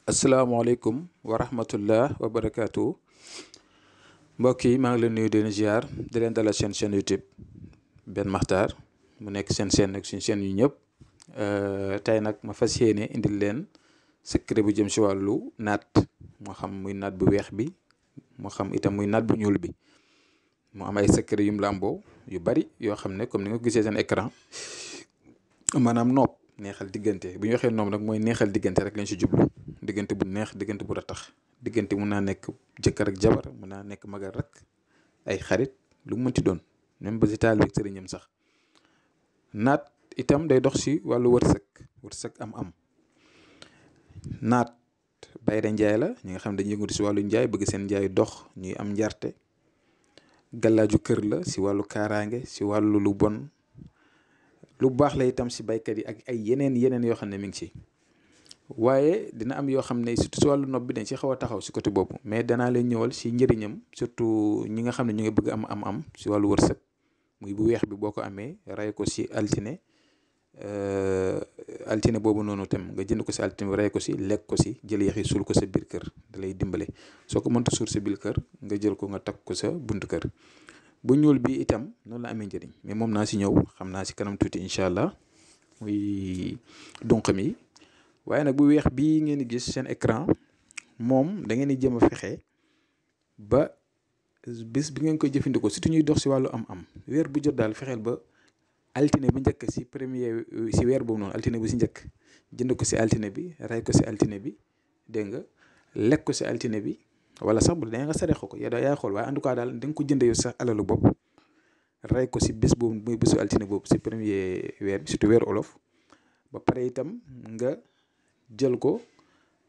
asalaamaaleykum wa rahmatullah wa barakaatu mbokk yi maa ngi leen nuyu di leen ziar di leen dalal seen chaîne YouTube Ben Makhtar mu nekk seen chaîne nag suñu chaîne yu ñëpp tey nag ma fas yéene indil leen secret bu jëm si wàllu naat moo xam muy naat bu weex bi moo xam itam muy naat bu ñuul bi mu am ay secret yu mu làmboo yu bari yoo xam ne comme ni nga ko gisee seen écran maanaam noob neexal diggante bu ñu waxee noob nag mooy neexal diggante rek lañ si jublu diggante bu neex diggante bu ratax diggante mun naa nekk jëkkër ak jabar mun naa nekk magal rek ay xarit lu mu mënti doon même ba si taal bi sëriñam sax naat itam day dox si wàllu wërsëg am naat bayre njaay la ñi nga xam ne dañuy yëngatu si wàllu njaay bëgg seen njaay dox ñuy am njarte gàllaaju kër la si wàllu kaaraange si wàllu lu bon lu baax la itam si baykat yi ak ay yeneen yoo xam ne mi ngi ci waaye dina am yoo xam ne surtout si wàllu nopp bi dañ ci xaw a taxaw si côté boobu mais danaa leen ñëwal si njëriñam surtout ñi nga xam ne ñu ngi bëgg am si wàllu wërsëg muy bu weex bi boo ko amee ray ko si altine boobu noonu tam nga jënd ko si altine ray ko si lekk ko si jël yax yi suul ko sa biir kër da lay dimbale soo ko mënta suul sa biir kër nga jël ko nga takk ko sa buntu kër. bu ñuul bi itam noonu la amee njëriñ mais moom naa si ñëw xam naa si kanam tuuti incha allah muy dunq mi waaye nag bu weex bii ngeen di gis seen écran moom da ngeen di jëm a fexe ba bis bi ngeen koy jëfandikoo surtout ñuy dox si wàllu am weer bu jot daal fexeel ba altine bu njëkk si premier si weer boobu noonu altine bu si njëkk jënd ko si altine bi ray ko si altine bi dégg nga lekk ko si altine bi. wala sax bu dee nga sare ko yow yaa xool waaye en tout cas daal da nga ko jëndee yow sax alalu bopp rey ko si bés boobu muy bésu altine boobu si premier weer bi surtout weer olof ba pare itam nga jël ko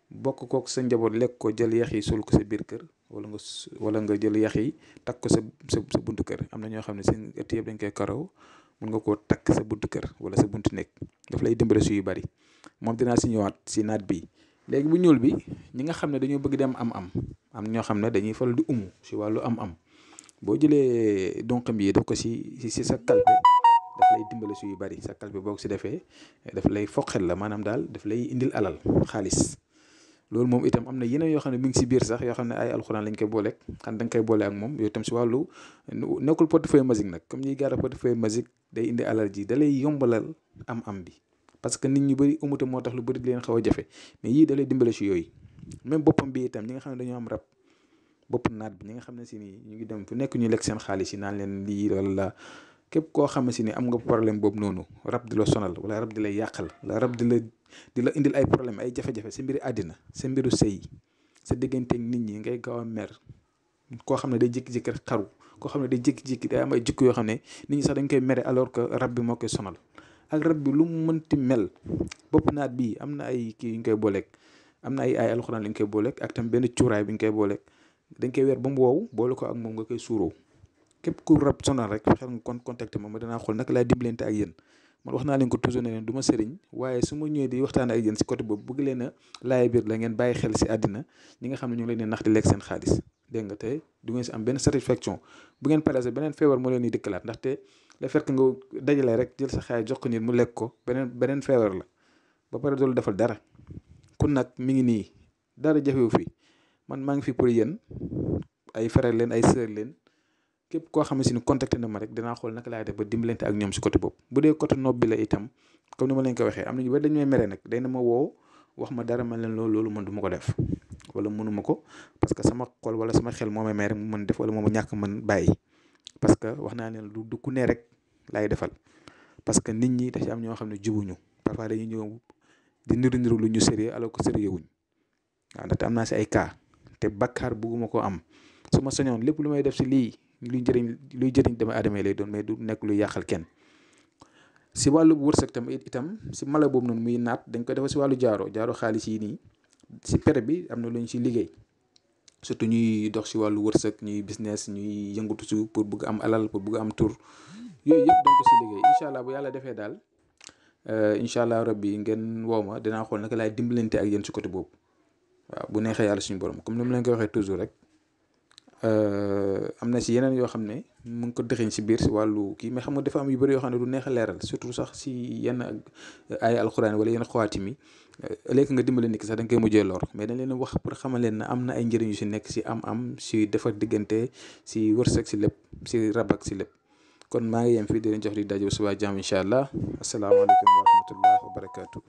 bokk kook sa njaboot lekk ko jël yax yi suul ko sa biir kër wala nga jël yax yi takk ko sa buntu kër am na ñoo xam ne seen ëtt yëpp dañ koy karaw mun nga koo takk sa buntu kër wala sa buntu nekk daf lay dimbale su yu bari moom dinaa si ñëwaat si naat bi léegi bu ñuul bi ñi nga xam ne dañoo bëgg dem am ñoo xam ne dañuy faral di si wàllu boo jëlee donq bi def ko si sa kalpe daf lay dimbale su yu bari sa kalpe boo ko si defee daf lay foqel la maanaam daal daf lay indil alal xaalis loolu moom itam am na yeneen yoo xam ne mi ngi si biir sax yoo xam ne ay alxuraan lañ koy booleeg xam da nga koy boole ak moom yooyu itam si wàllu nekkul portefeuille magique nag comme ñuy gaara portefeuille magique day indi alal ji da lay yombalal am bi parce que nit ñu bëri umute moo tax lu bëri di leen xaw a jafe mais yii da lay dimbale si yooyu même boppam bi itam ñi nga xam ne dañoo am rab bopp naat bi ñi nga xam ne si ni ñu ngi dem fu nekk ñu lekk seen xaalis yi naan leen lii wala képp koo xam ne si ni am nga problème boobu noonu rab di la sonal wala rab di lay yàqal wala rab di la indil ay problème ay jafe-jafe sa mbiri àddina sa mbiru sëy sa digganteeg nit ñi ngay gaaw a mer koo xam ne day jékki-jékki rek xaru koo xam ne day jékki-jékki day am ay jikko yoo xam ne nit ñi sax dañ koy mere alors que rab bi moo koy sonal ak rab bi lu mu mënti mel bopp naat bii am na ay kii yu ñu koy booleeg am na ay alxuraan lañ koy booleeg ak tam benn cuuraay bi ñu koy booleeg dañ koy weer ba mu wow boole ko ak moom nga koy suuroo képp ku rab sonal rek fexeel nga contacté ma danaa xool naka laay dimbalante ak yéen man wax naa leen ko toujours ne leen du ma sëriñ waaye su ma ñëwee di waxtaan ak yéen si côté boobu bëgg leen a laay biir la ngeen bàyyi xel si àddina ñi nga xam ne ñu ngi leen di nax di lekk seen xaalis dégg nga te du ngeen si am benn satisfaction bu ngeen paree beneen feebar moo leen di dëkkalaat ndaxte le fait que nga dajale rek jël sa xaalis jox ko nit mu lekk ko beneen feebar la ba pare doolu defal dara kun nag mi ngi nii dara jafewu fi man maa ngi fi pour yéen ay frère leen ay sœur leen képp koo xam ne si ni contacté na ma rek dinaa xool naka laay def ba dimbalante ak ñoom si côté boobu bu dee côté nopp bi la itam comme ni ma leen ko waxee am na ñu bari dañu may mere nag day na ma woo wax ma dara man leen loolu man du ma ko def wala mënuma ko parce que sama xol wala sama xel moo may may rek mu mën def wala moo ma ñàkk mën bàyyi parce que wax naa ne du ku ne rek laay defal parce que nit ñi da ci am ñoo xam ne jubuñu parfois dañuy ñëw di niru lu ñu sérieux alors que sérieux wuñ waaw ndaxte am naa si ay cas te bakkaar bugguma ko am su ma sañoon lépp lu may def si lii luy jëriñ dama adamee lay doon mais du nekk luy yàqal kenn si wàllu wërsëg itam si mala boobu noonu muy naat dañ ko defa si wàllu jaaro xaalis yi nii si pere bi am na lu ñu si liggéey surtout ñuy dox si wàllu wërsëg ñuy business ñuy yëngatu si pour bëgg am alal pour bëgg am tur yooyu yëpp dañ ko si liggéey incha allah bu yàlla defee daal incha allah rabbi ngeen woo ma dinaa xool naka laay dimbalante ak yéen si côté boobu waaw bu neexee yàlla suñu borom comme ni mu leen ko waxee toujours rek am na si yeneen yoo xam ne mu ngi ko dëxiñ si biir si wàllu kii mais xam nga dafa am yu bëri yoo xam ne du neex a leeral surtout sax si yenn ay alxuraan wala yenn xawaati mi léegi nga dimbale nit ki sax da nga koy mujjee lor mais dañ leen wax pour xamal leen ne am na ay njëriñ yu si nekk si am si defar diggante si wërsëg si lépp si rab ak si lépp. kon maa ngi yem fii di leen jox di daje suba jàmm incha allah asalaamaaleykum wa rahmatullah wa barakaatu.